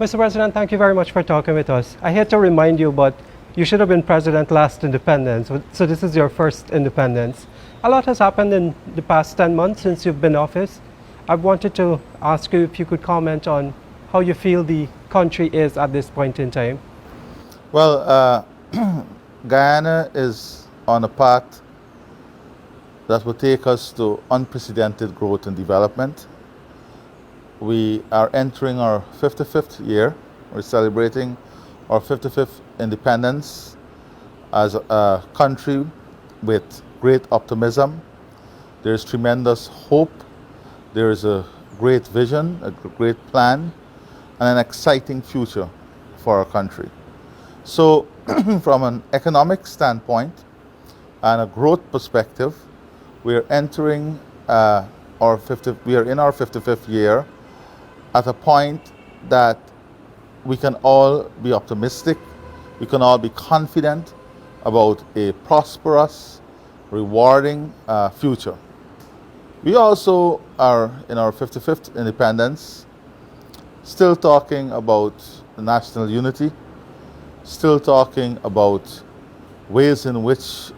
Mr. President, thank you very much for talking with us. I hate to remind you, but you should have been president last independence, so this is your first independence. A lot has happened in the past 10 months since you've been in office. I wanted to ask you if you could comment on how you feel the country is at this point in time. Well, Guyana is on a path that will take us to unprecedented growth and development. We are entering our 55th year. We're celebrating our 55th independence as a country with great optimism. There's tremendous hope. There is a great vision, a great plan, and an exciting future for our country. So from an economic standpoint and a growth perspective, we're entering we are in our 55th year at a point that we can all be optimistic, we can all be confident about a prosperous, rewarding future. We also are in our 55th independence, still talking about national unity, still talking about ways in which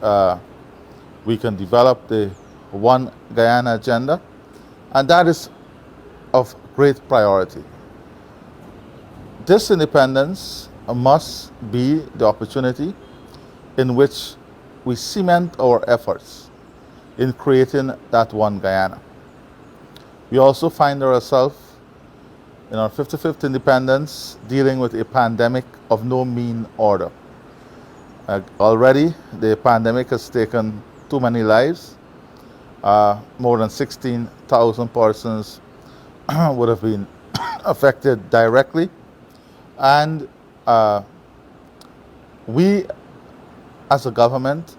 we can develop the One Guyana agenda, and that is of great priority. This independence must be the opportunity in which we cement our efforts in creating that One Guyana. We also find ourselves in our 55th independence dealing with a pandemic of no mean order. Already, the pandemic has taken too many lives. More than 16,000 persons would have been affected directly. And we, as a government,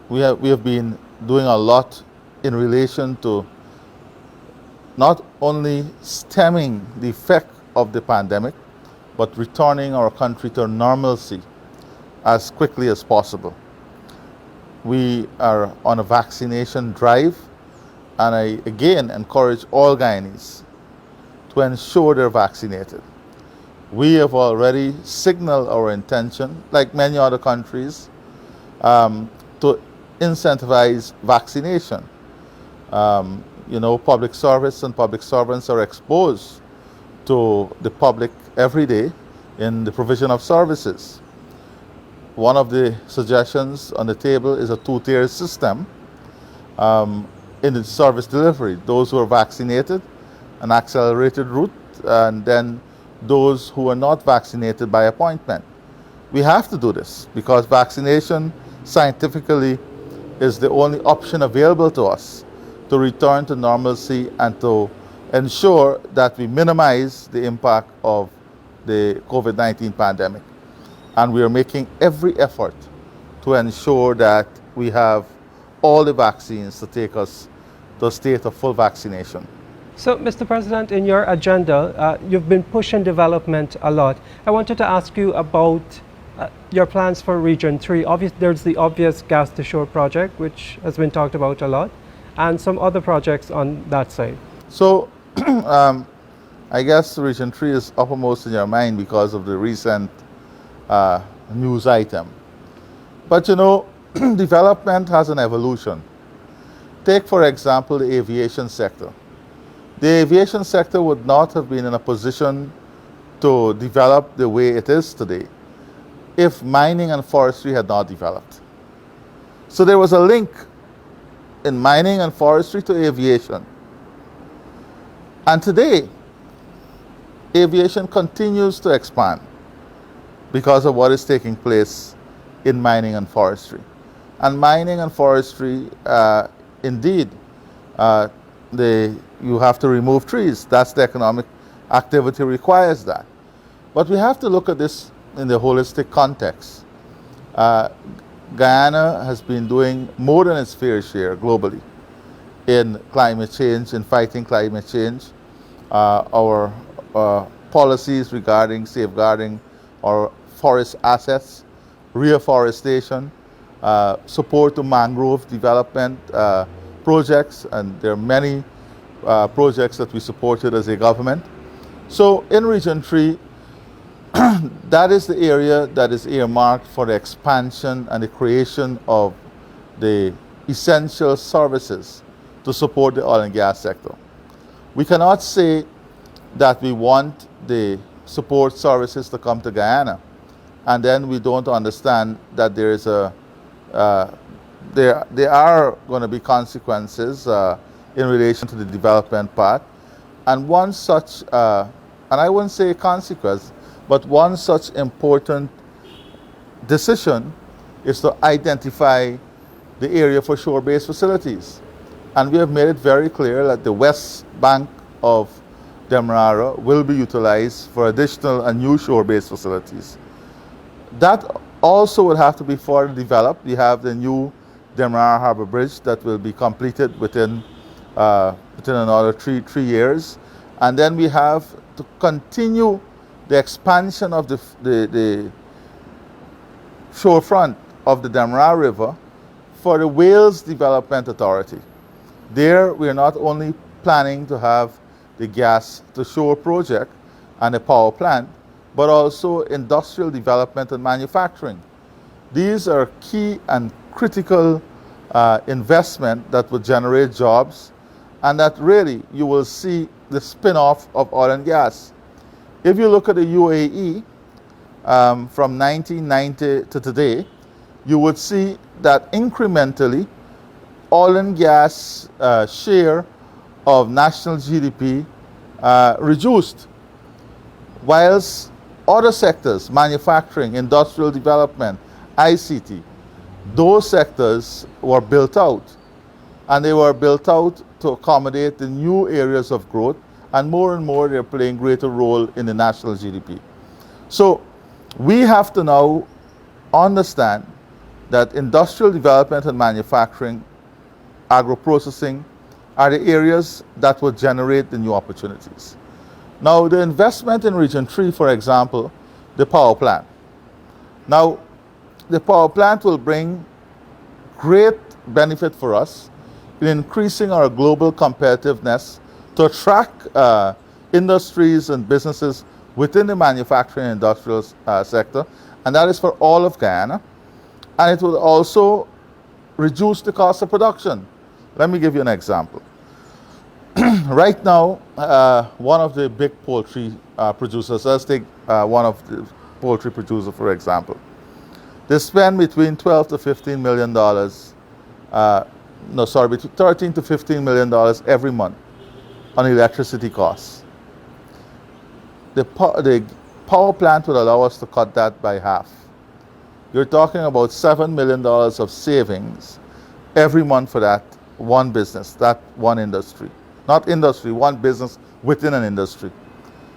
we have been doing a lot in relation to not only stemming the effect of the pandemic, but returning our country to normalcy as quickly as possible. We are on a vaccination drive, and I again encourage all Guyanese to ensure they're vaccinated. We have already signaled our intention, like many other countries, to incentivize vaccination. Public service and public servants are exposed to the public every day in the provision of services. One of the suggestions on the table is a two-tier system in the service delivery. Those who are vaccinated, an accelerated route, and then those who are not vaccinated by appointment. We have to do this because vaccination scientifically is the only option available to us to return to normalcy and to ensure that we minimize the impact of the COVID-19 pandemic. And we are making every effort to ensure that we have all the vaccines to take us to a state of full vaccination. So, Mr. President, in your agenda, you've been pushing development a lot. I wanted to ask you about your plans for Region 3. There's the obvious gas to shore project, which has been talked about a lot, and some other projects on that side. So, I guess Region 3 is uppermost in your mind because of the recent news item. But development has an evolution. Take, for example, the aviation sector. The aviation sector would not have been in a position to develop the way it is today if mining and forestry had not developed. So there was a link in mining and forestry to aviation. And today, aviation continues to expand because of what is taking place in mining and forestry. And mining and forestry, indeed, you have to remove trees. That's the economic activity requires that. But we have to look at this in the holistic context. Guyana has been doing more than its fair share globally in climate change, in fighting climate change. Our policies regarding safeguarding our forest assets, reforestation, support to mangrove development projects, and there are many projects that we supported as a government. So in Region 3, that is the area that is earmarked for the expansion and the creation of the essential services to support the oil and gas sector. We cannot say that we want the support services to come to Guyana, and then we don't understand that there is there are going to be consequences in relation to the development part. And one such, and I wouldn't say consequence, but one such important decision is to identify the area for shore-based facilities. And we have made it very clear that the west bank of Demerara will be utilized for additional and new shore-based facilities. That also will have to be further developed. We have the new Demerara Harbour Bridge that will be completed within another three years. And then we have to continue the expansion of the shorefront of the Demerara River for the Wales Development Authority. There, we are not only planning to have the gas to shore project and a power plant, but also industrial development and manufacturing. These are key and critical investment that will generate jobs, and that really you will see the spin-off of oil and gas. If you look at the UAE from 1990 to today, you would see that incrementally oil and gas share of national GDP reduced, whilst other sectors, manufacturing, industrial development, ICT, those sectors were built out, and they were built out to accommodate the new areas of growth, and more they're playing greater role in the national GDP. So we have to now understand that industrial development and manufacturing, agro-processing are the areas that will generate the new opportunities. Now, the investment in Region 3, for example, the power plant. Now, the power plant will bring great benefit for us in increasing our global competitiveness to attract industries and businesses within the manufacturing and industrial sector, and that is for all of Guyana. And it will also reduce the cost of production. Let me give you an example. Right now, one of the big poultry producers, let's take one of the poultry producers for example, they spend between $12 to $15 million, between $13 to $15 million every month on electricity costs. The power plant would allow us to cut that by half. You're talking about $7 million of savings every month for that one business, that one industry. Not industry, one business within an industry.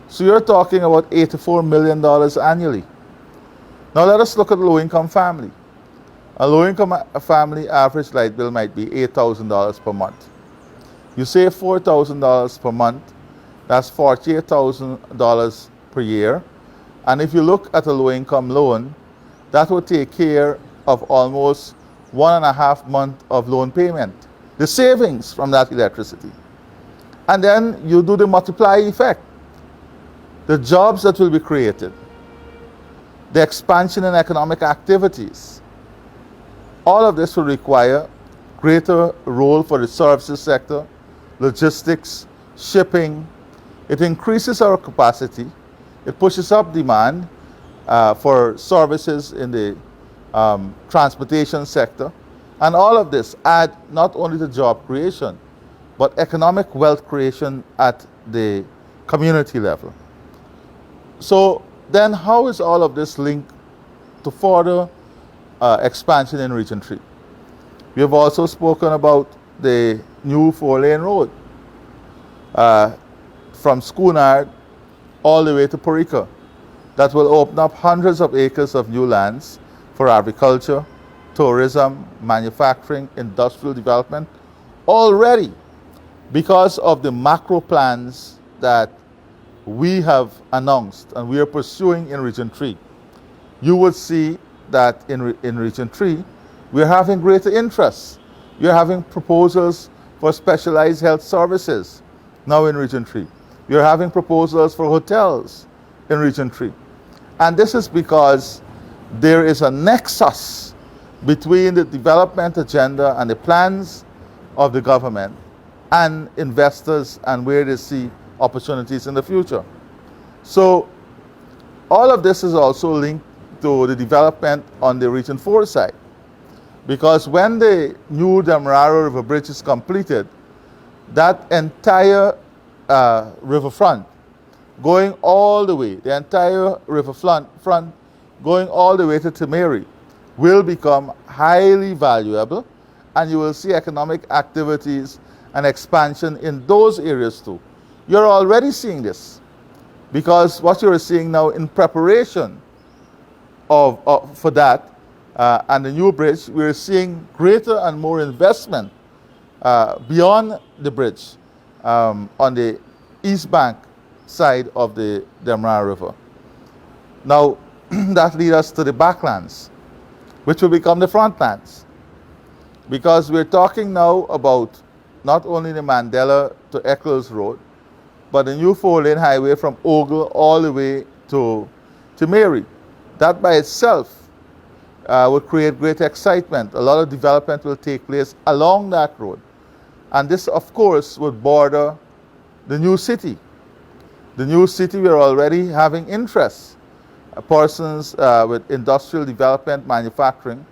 So you're talking about $84 million annually. Now let us look at a low-income family. A low-income family average light bill might be $8,000 per month. You save $4,000 per month, that's $48,000 per year. And if you look at a low-income loan, that will take care of almost 1.5 months of loan payment. The savings from that electricity. And then you do the multiply effect. The jobs that will be created. The expansion in economic activities. All of this will require greater role for the services sector, logistics, shipping. It increases our capacity. It pushes up demand for services in the transportation sector. And all of this add not only to job creation, but economic wealth creation at the community level. So then how is all of this linked to further expansion in Region 3? We have also spoken about the new 4-lane road from Schoonard all the way to Porica. That will open up hundreds of acres of new lands for agriculture, tourism, manufacturing, industrial development already, because of the macro plans that we have announced and we are pursuing in Region 3. You would see that in Region 3, we are having greater interest. We are having proposals for specialized health services now in Region 3. You're having proposals for hotels in Region 3. And this is because there is a nexus between the development agenda and the plans of the government and investors and where they see opportunities in the future. So all of this is also linked to the development on the Region 4 side. Because when the new Demerara River Bridge is completed, that entire riverfront going all the way, the entire riverfront going all the way to Timeri will become highly valuable, and you will see economic activities and expansion in those areas too. You're already seeing this, because what you're seeing now in preparation for that and the new bridge, we're seeing greater and more investment beyond the bridge on the east bank side of the Demerara River. Now, that leads us to the backlands, which will become the frontlands, because we're talking now about not only the Mandela to Eccles Road, but the new 4-lane highway from Ogle all the way to Mary. That by itself will create great excitement. A lot of development will take place along that road. And this, of course, would border the new city. The new city, we're already having interest. Persons with industrial development, manufacturing,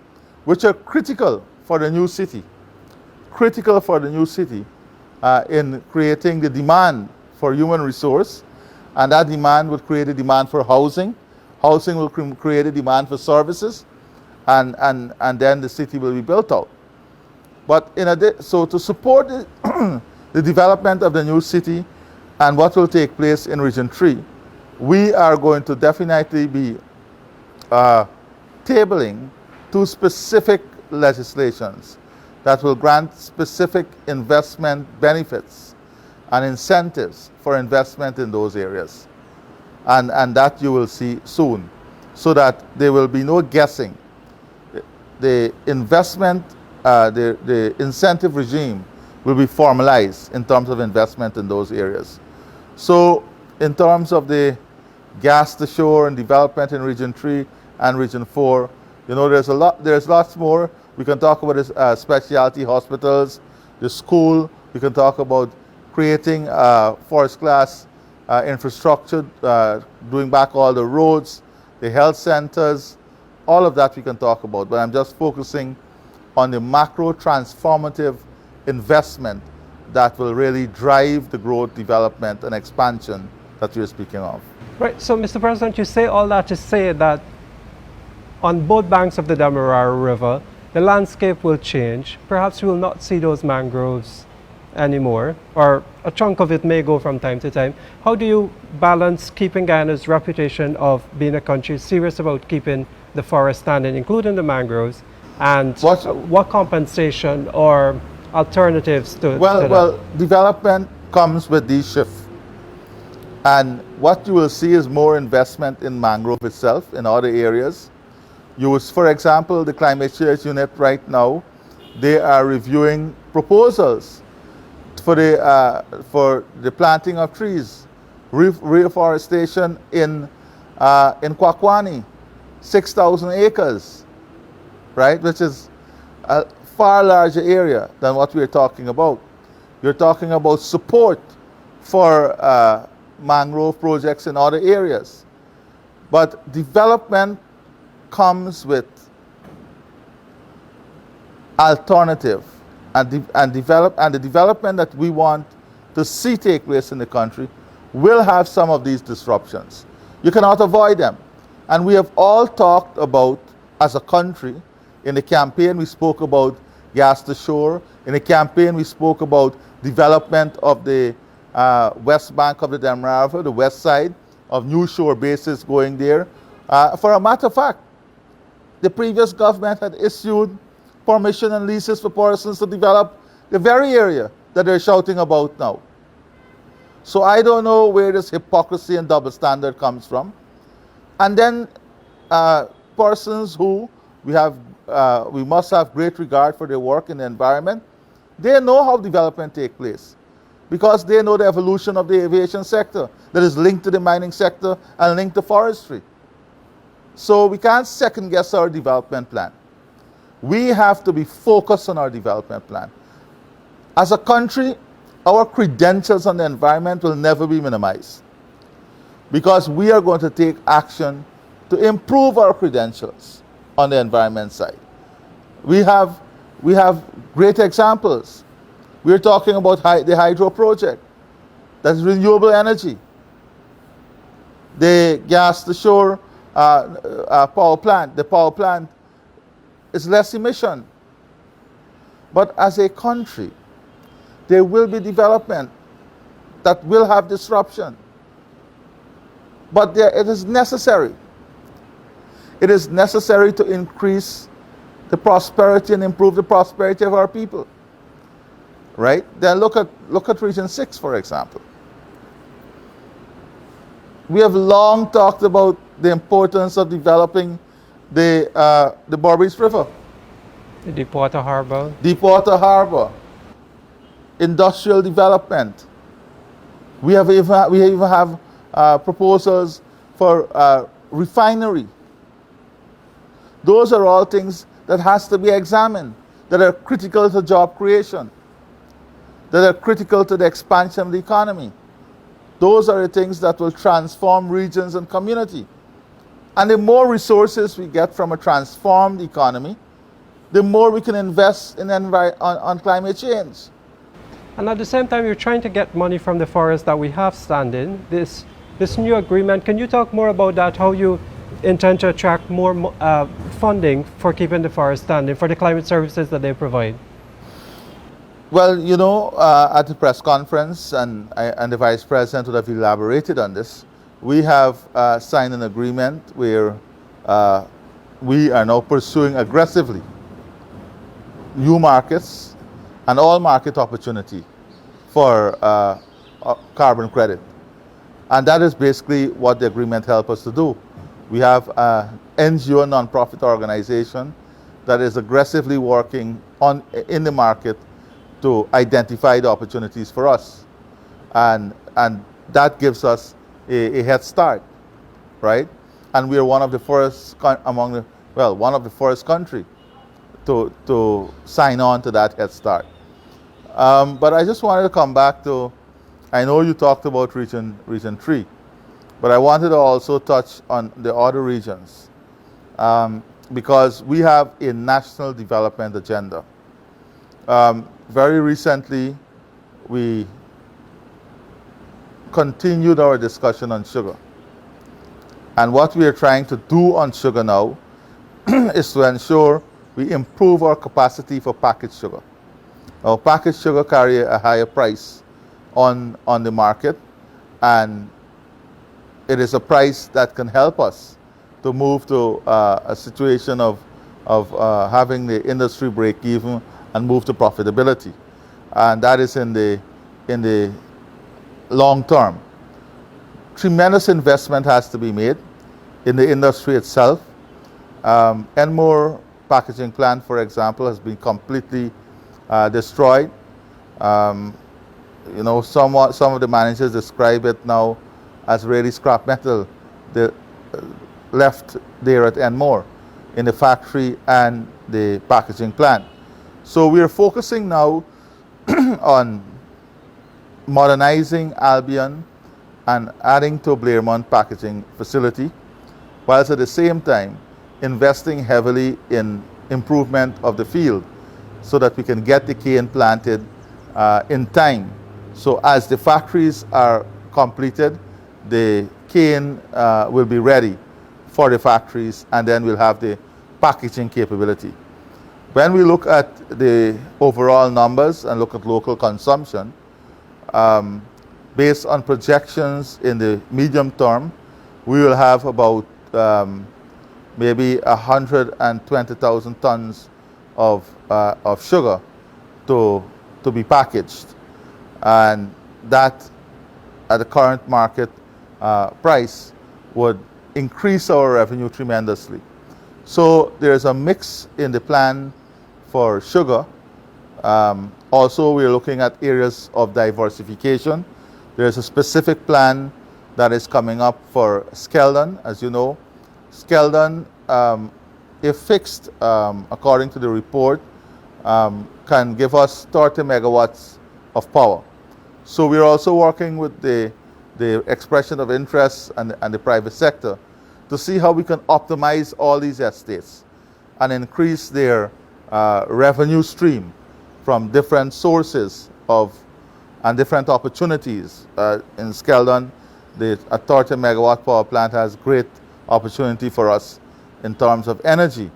which are critical for the new city. Critical for the new city in creating the demand for human resource, and that demand would create a demand for housing. Housing will create a demand for services, and then the city will be built out. But so to support the development of the new city and what will take place in Region 3, we are going to definitely be tabling 2 specific legislations that will grant specific investment benefits and incentives for investment in those areas. And that you will see soon, so that there will be no guessing. The investment, the incentive regime will be formalized in terms of investment in those areas. So in terms of the gas to shore and development in Region 3 and Region 4, you know, there's lots more. We can talk about specialty hospitals, the school. We can talk about creating first-class infrastructure, doing back all the roads, the health centers, all of that we can talk about. But I'm just focusing on the macro transformative investment that will really drive the growth, development, and expansion that you're speaking of. Right. So, Mr. President, you say all that to say that on both banks of the Demerara River, the landscape will change. Perhaps we will not see those mangroves anymore, or a chunk of it may go from time to time. How do you balance keeping Guyana's reputation of being a country serious about keeping the forest standing, including the mangroves, and what compensation or alternatives to that? Well, development comes with these shifts. And what you will see is more investment in mangrove itself in other areas. You will, for example, the climate change unit right now, they are reviewing proposals for the planting of trees, reforestation in Kwakwani, 6,000 acres, right, which is a far larger area than what we're talking about. You're talking about support for mangrove projects in other areas. But development comes with alternative, and the development that we want to see take place in the country will have some of these disruptions. You cannot avoid them. And we have all talked about, as a country, in the campaign we spoke about gas to shore, in the campaign we spoke about development of the west bank of the Demerara River, the west side of new shore bases going there. For a matter of fact, the previous government had issued permission and leases for persons to develop the very area that they're shouting about now. So I don't know where this hypocrisy and double standard comes from. And then persons who we must have great regard for their work in the environment, they know how development takes place. because they know the evolution of the aviation sector that is linked to the mining sector and linked to forestry. So we can't second guess our development plan. We have to be focused on our development plan. As a country, our credentials on the environment will never be minimized because we are going to take action to improve our credentials on the environment side. We have great examples. We're talking about the hydro project. That's renewable energy. The gas to shore power plant. The power plant is less emission. But as a country, there will be development that will have disruption. But it is necessary. It is necessary to increase the prosperity and improve the prosperity of our people. Right? Then look at Region 6, for example. We have long talked about the importance of developing the Berbice River. The Deepwater Harbor. Deepwater Harbor. Industrial development. We even have proposals for refinery. Those are all things that has to be examined, that are critical to job creation, that are critical to the expansion of the economy. Those are the things that will transform regions and community. And the more resources we get from a transformed economy, the more we can invest on climate change. And at the same time, you're trying to get money from the forest that we have standing. This new agreement, can you talk more about that, how you intend to attract more funding for keeping the forest standing, for the climate services that they provide? Well, you know, at the press conference, and the Vice President would have elaborated on this, we have signed an agreement where we are now pursuing aggressively new markets and all market opportunity for carbon credit. And that is basically what the agreement helps us to do. We have an NGO, non-profit organization, that is aggressively working in the market to identify the opportunities for us. And that gives us a head start, right? And we are one of the first one of the first country to sign on to that head start. But I just wanted to come back to, I know you talked about region 3, but I wanted to also touch on the other regions because we have a national development agenda. Very recently, we continued our discussion on sugar. And what we are trying to do on sugar now is to ensure we improve our capacity for packaged sugar. Our packaged sugar carry a higher price on the market, and it is a price that can help us to move to a situation of having the industry break even and move to profitability. And that is in the long term. Tremendous investment has to be made in the industry itself. Enmore packaging plant, for example, has been completely destroyed. You know, some of the managers describe it now as really scrap metal left there at Enmore in the factory and the packaging plant. So we are focusing now on modernizing Albion and adding to Blairmont packaging facility, whilst at the same time investing heavily in improvement of the field so that we can get the cane planted in time. So as the factories are completed, the cane will be ready for the factories, and then we'll have the packaging capability. When we look at the overall numbers and look at local consumption, based on projections in the medium term, we will have about maybe 120,000 tons of sugar to be packaged. And that, at the current market price, would increase our revenue tremendously. So there's a mix in the plan for sugar, Also, we're looking at areas of diversification. There's a specific plan that is coming up for Skeldon, as you know. Skeldon, if fixed, according to the report, can give us 30 megawatts of power. So we're also working with the expression of interest and the private sector to see how we can optimize all these estates and increase their revenue stream from different sources and different opportunities. In Skeldon, a 30 megawatt power plant has great opportunity for us in terms of energy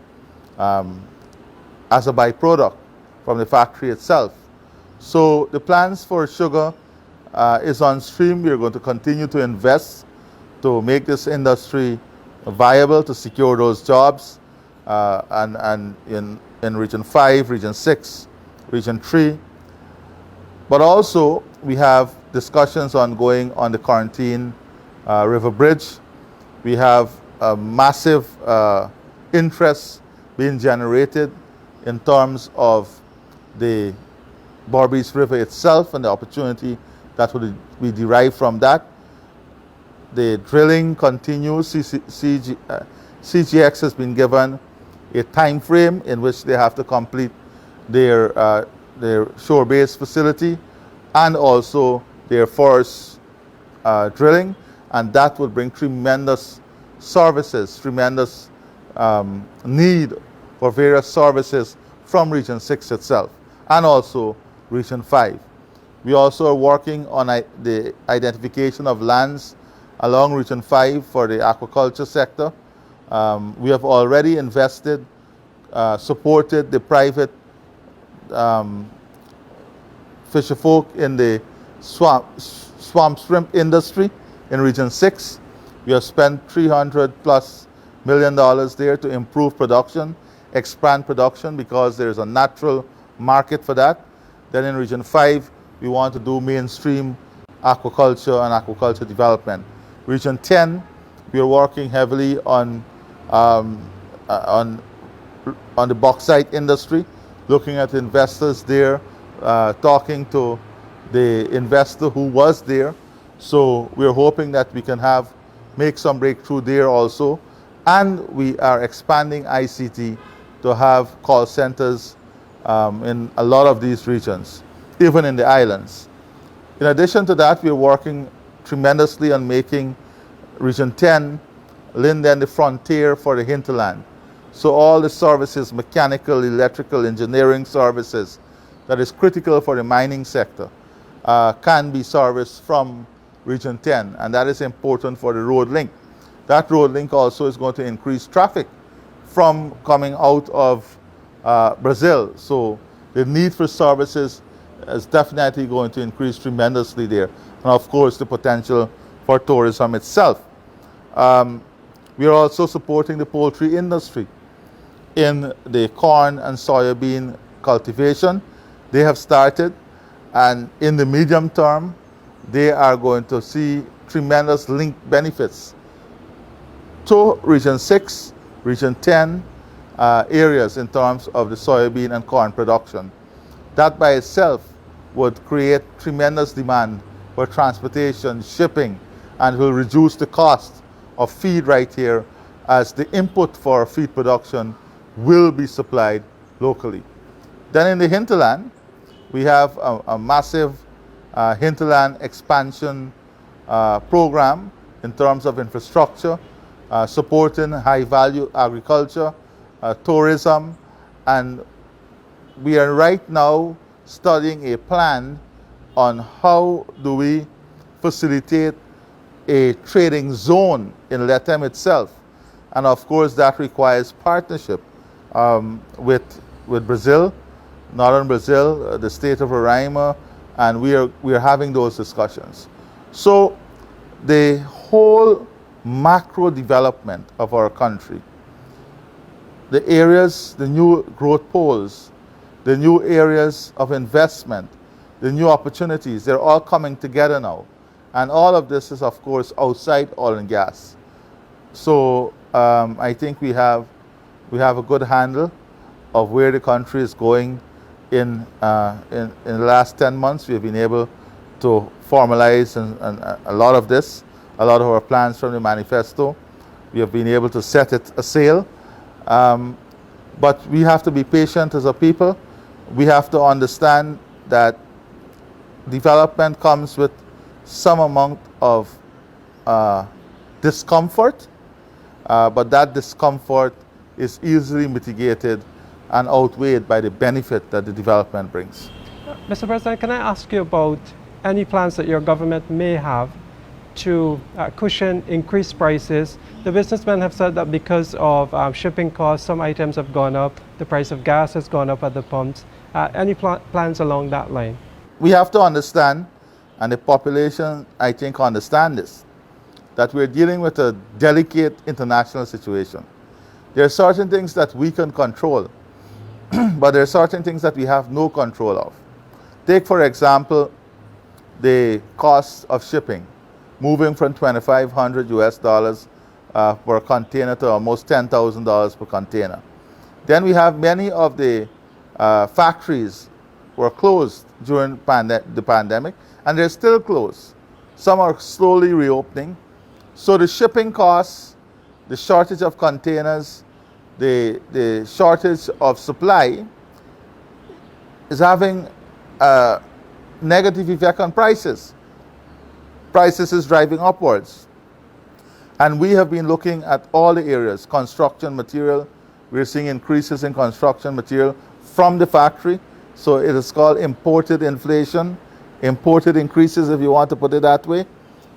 as a byproduct from the factory itself. So the plans for sugar is on stream. We're going to continue to invest to make this industry viable, to secure those jobs, and in Region 5, Region 6, Region 3. But also, we have discussions ongoing on the Quarantine River Bridge. We have a massive interest being generated in terms of the Berbice River itself and the opportunity that would be derived from that. The drilling continues. CGX has been given a time frame in which they have to complete their shore-based facility and also their forest drilling, and that will bring tremendous services, tremendous need for various services from Region 6 itself and also Region 5. We also are working on the identification of lands along Region 5 for the aquaculture sector. We have already invested, supported the private fisherfolk in the swamp shrimp industry in Region 6. We have spent $300+ million there to improve production, expand production, because there is a natural market for that. Then in Region 5, we want to do mainstream aquaculture and aquaculture development. Region 10, we are working heavily on the bauxite industry, looking at investors there, talking to the investor who was there. So we're hoping that we can make some breakthrough there also. And we are expanding ICT to have call centers in a lot of these regions, even in the islands. In addition to that, we're working tremendously on making Region 10 Linden the frontier for the hinterland. So all the services, mechanical, electrical, engineering services, that is critical for the mining sector, can be serviced from Region 10, and that is important for the road link. That road link also is going to increase traffic from coming out of Brazil. So the need for services is definitely going to increase tremendously there. And of course, the potential for tourism itself. We are also supporting the poultry industry in the corn and soybean cultivation. They have started, and in the medium term, they are going to see tremendous link benefits to Region 6, Region 10 areas in terms of the soybean and corn production. That by itself would create tremendous demand for transportation, shipping, and will reduce the cost of feed right here, as the input for feed production will be supplied locally. Then in the hinterland, we have a massive hinterland expansion program in terms of infrastructure, supporting high-value agriculture, tourism, and we are right now studying a plan on how do we facilitate a trading zone in Letem itself. And of course, that requires partnership with Brazil, northern Brazil, the state of Roraima, and we are having those discussions. So the whole macro development of our country, the areas, the new growth poles, the new areas of investment, the new opportunities, they're all coming together now. And all of this is, of course, outside oil and gas. So I think we have a good handle of where the country is going in the last 10 months, we have been able to formalize and a lot of this, a lot of our plans from the manifesto. We have been able to set it a sail. But we have to be patient as a people. We have to understand that development comes with some amount of discomfort, but that discomfort is easily mitigated and outweighed by the benefit that the development brings. Mr. President, can I ask you about any plans that your government may have to cushion increased prices? The businessmen have said that because of shipping costs, some items have gone up, the price of gas has gone up at the pumps. Any plans along that line? We have to understand, and the population, I think, understand this, that we're dealing with a delicate international situation. There are certain things that we can control, but there are certain things that we have no control of. Take, for example, the cost of shipping, moving from $2,500 US per container to almost $10,000 per container. Then we have many of the factories were closed during the pandemic, and they're still closed. Some are slowly reopening. So the shipping costs, the shortage of containers, the shortage of supply is having a negative effect on prices. Prices is driving upwards. And we have been looking at all the areas. Construction material, we're seeing increases in construction material from the factory. So it is called imported inflation, imported increases, if you want to put it that way.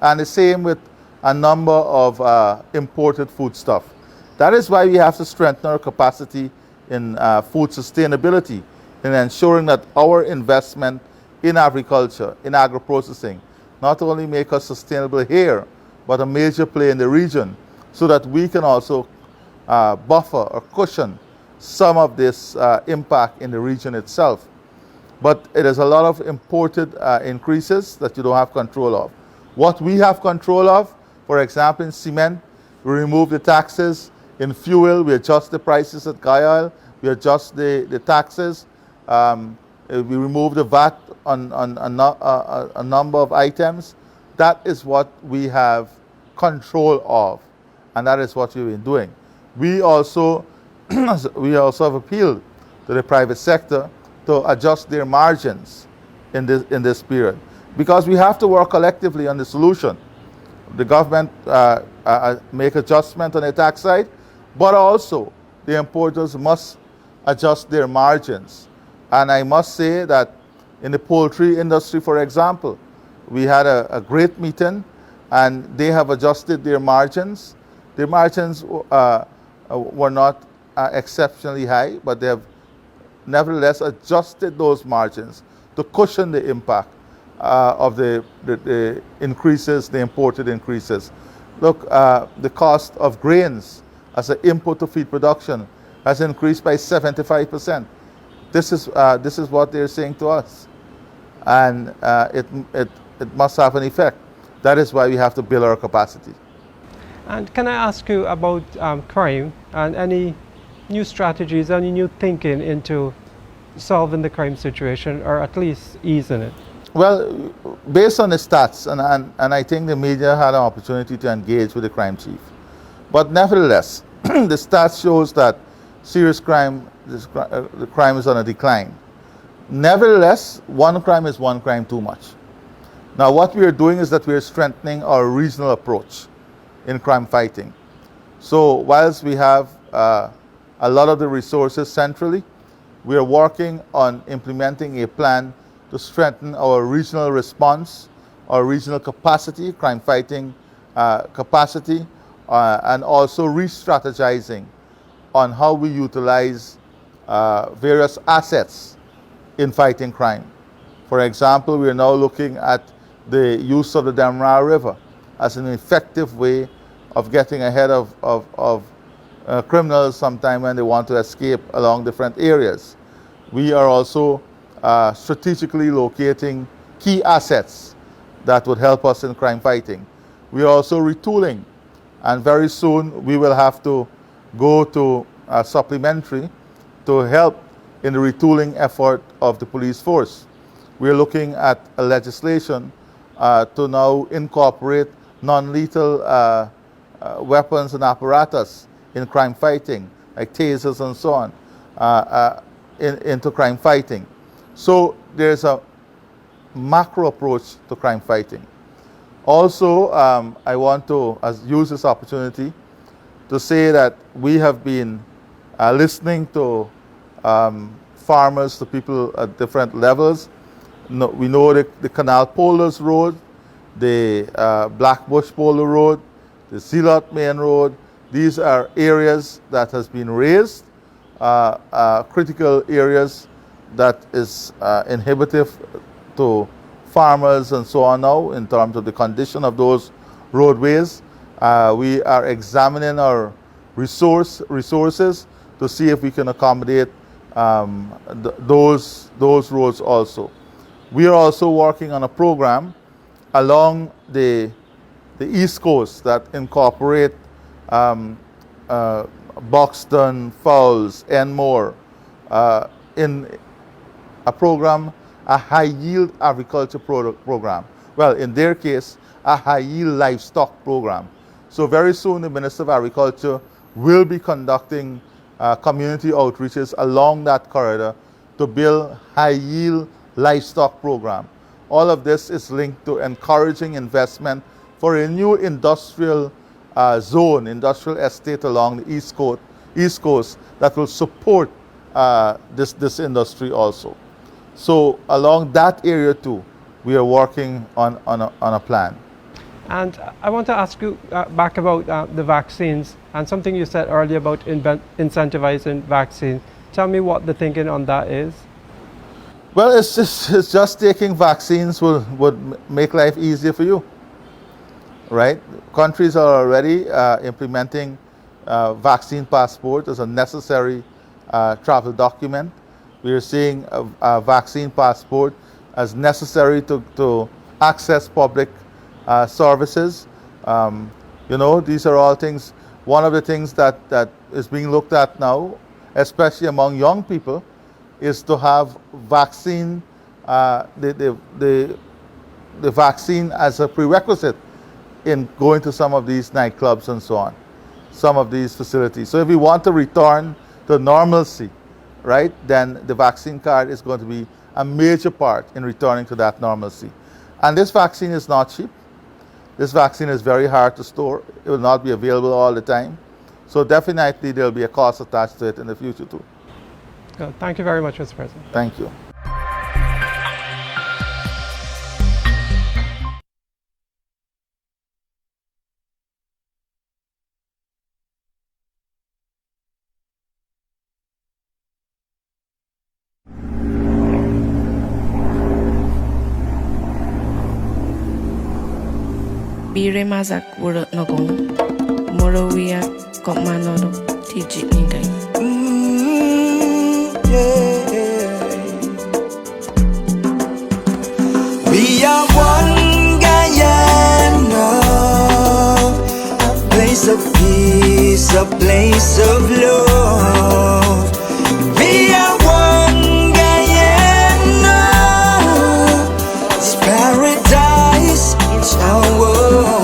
And the same with a number of imported foodstuff. That is why we have to strengthen our capacity in food sustainability, in ensuring that our investment in agriculture, in agro-processing, not only make us sustainable here, but a major play in the region, so that we can also buffer or cushion some of this impact in the region itself. But it is a lot of imported increases that you don't have control of. What we have control of, for example, in cement, we remove the taxes. In fuel, we adjust the prices at Guy, we adjust the taxes. We remove the VAT on a number of items. That is what we have control of, and that is what we've been doing. We also have appealed to the private sector to adjust their margins in this period, because we have to work collectively on the solution. The government make adjustment on the tax side, but also the importers must adjust their margins. And I must say that in the poultry industry, for example, we had a great meeting, and they have adjusted their margins. Their margins were not exceptionally high, but they have nevertheless adjusted those margins to cushion the impact of the increases, the imported increases. Look, the cost of grains as an input to feed production has increased by 75%. This is what they're saying to us, and it must have an effect. That is why we have to build our capacity. And can I ask you about crime and any new strategies, any new thinking into solving the crime situation, or at least easing it? Well, based on the stats, and I think the media had an opportunity to engage with the crime chief. But nevertheless, the stats shows that serious crime, the crime is on a decline. Nevertheless, one crime is one crime too much. Now, what we are doing is that we are strengthening our regional approach in crime fighting. So, whilst we have a lot of the resources centrally, we are working on implementing a plan to strengthen our regional response, our regional capacity, crime fighting capacity, and also re-strategizing on how we utilize various assets in fighting crime. For example, we are now looking at the use of the Damara River as an effective way of getting ahead of criminals sometime when they want to escape along different areas. We are also strategically locating key assets that would help us in crime fighting. We are also retooling, and very soon we will have to go to supplementary to help in the retooling effort of the police force. We are looking at a legislation to now incorporate non-lethal weapons and apparatus in crime fighting, like tasers and so on, into crime fighting. So there's a macro approach to crime fighting. Also, I want to use this opportunity to say that we have been listening to farmers, to people at different levels. We know the Canal Polders Road, the Blackbush Polder Road, the Zealot Main Road. These are areas that has been raised, critical areas that is inhibitive to farmers and so on now in terms of the condition of those roadways. We are examining our resources to see if we can accommodate those roads also. We are also working on a program along the East Coast that incorporate Buxton, Fowles, Enmore, in a program, a high-yield agriculture program. Well, in their case, a high-yield livestock program. So very soon the Minister of Agriculture will be conducting community outreaches along that corridor to build high-yield livestock program. All of this is linked to encouraging investment for a new industrial zone, industrial estate along the East Coast that will support this industry also. So along that area too, we are working on a plan. And I want to ask you back about the vaccines and something you said earlier about incentivizing vaccine. Tell me what the thinking on that is. Well, it's just taking vaccines would make life easier for you, right? Countries are already implementing vaccine passport as a necessary travel document. We are seeing a vaccine passport as necessary to access public services. You know, these are all things. One of the things that is being looked at now, especially among young people, is to have vaccine, the vaccine as a prerequisite in going to some of these nightclubs and so on, some of these facilities. So if we want to return to normalcy, right, then the vaccine card is going to be a major part in returning to that normalcy. And this vaccine is not cheap. This vaccine is very hard to store. It will not be available all the time. So definitely there will be a cost attached to it in the future too. Good. Thank you very much, Mr. President. Thank you. Bire mazak wurut nogong Morowia kok manodo tijik ningai. We are one Guyana, a place of peace, a place of love. We are one Guyana, it's paradise, it's our world.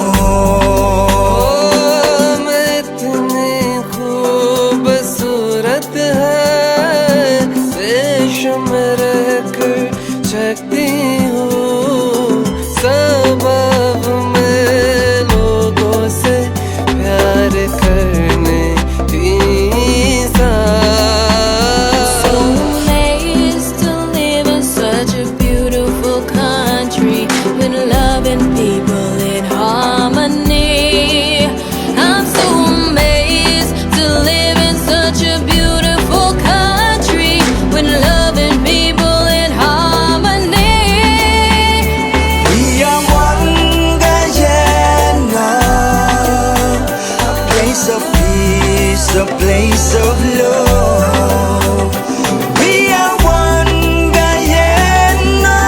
A place of love. We are one Guyana,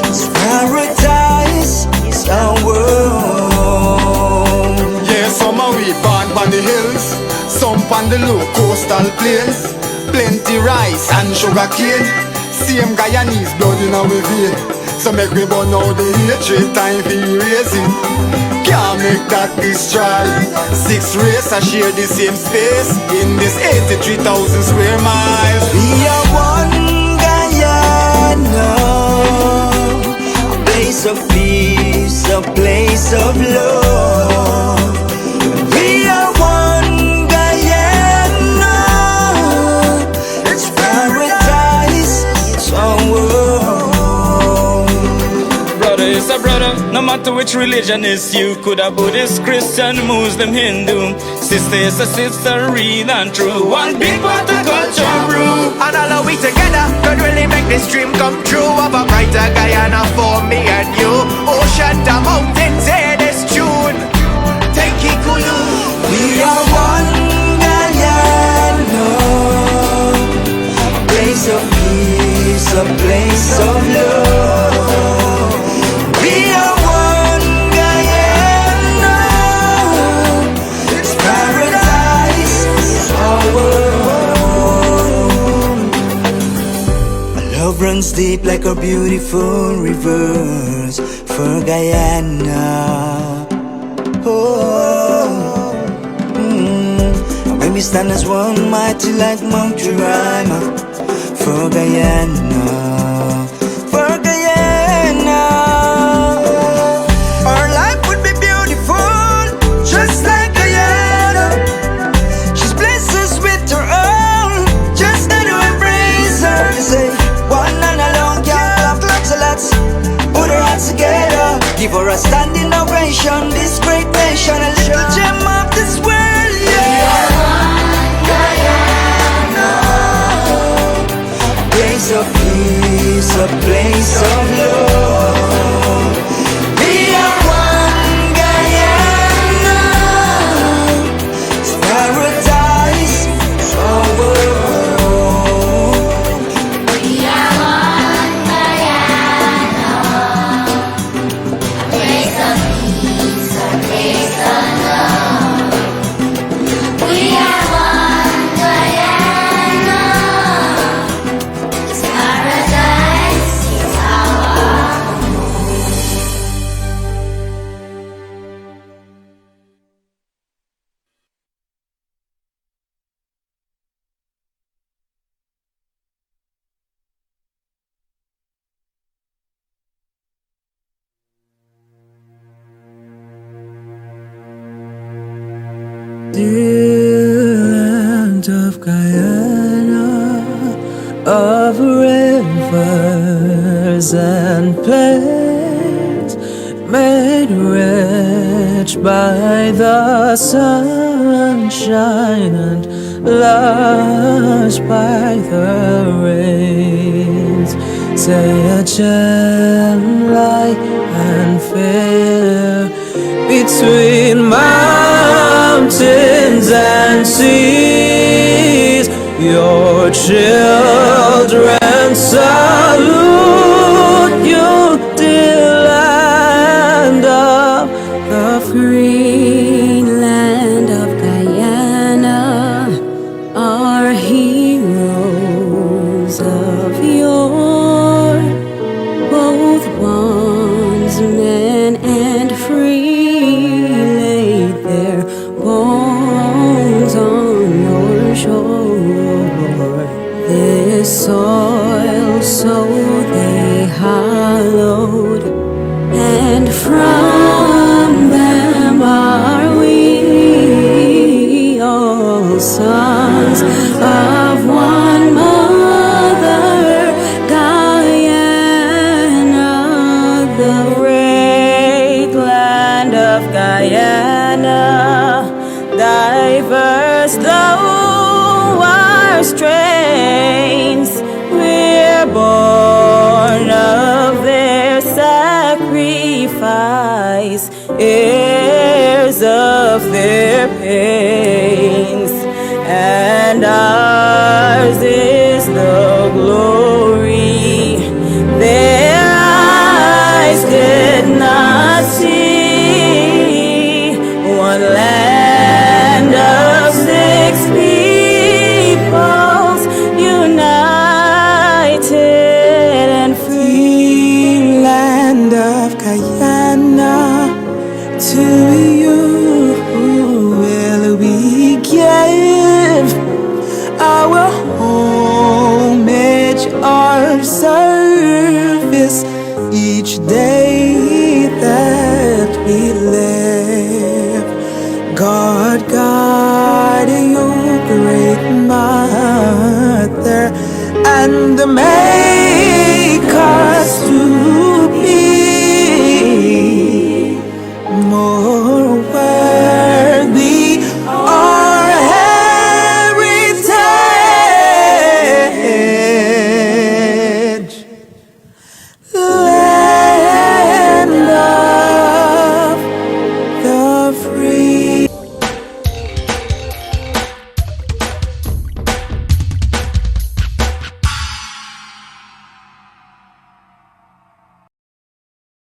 it's paradise, it's our world. Yeah, some are we born on the hills, some on the low coastal plains. Plenty plenty rice and sugar cane. Same Guyanese blood in our vein. So make we burn out the hatred, time for erasing. Can't make that destroy. 6 race I share the same space in this 83,000 square miles. We are one Guyana, a place of peace, a place of love. We are one Guyana, it's paradise, it's our world. Brother is a brother, no matter which religion is you. Could a Buddhist, Christian, Muslim, Hindu. Sister is a sister, real and true. One big part of culture brew. And all of we together could really make this dream come true. Of a brighter Guyana for me and you. Ocean to mountains, hear this tune. Take it cool. We are one Guyana, a place of peace, a place of love. We are one Guyana, it's paradise, it's our world. My love runs deep like a beautiful rivers for Guyana. Oh, and when we stand as one, mighty like Mount Jerima, for Guyana, for Guyana. Our life would be beautiful, just like Guyana. She's blessed us with her own, just to embrace her. You say, one and alone can't clap, lots of lots. Put our hands together, give her a standing ovation. This great nation, a little gem of this world, yeah. A place of peace, a place of love. We are one Guyana, it's paradise, it's our world. We are one Guyana, a place of peace, a place of love. We are one Guyana, it's paradise, it's our Dear land of Guyana, of rivers and plains, made rich by the sunshine and lush by the rains. Say a gem light and fair between mountains and seas. Your children salute you, dear land of the free land of Guyana. Our heroes of yore, both bondsmen and free, laid their bones on your shore. This soil so they hallowed, and from them are we, all sons of one mother, Guyana, the great land of Guyana. Diverse though our strains, we're born of their sacrifice, heirs of their pains, and ours is the glory their eyes did not see. One land of 6 peoples, united each day that we live. God guide you, great mother, and the man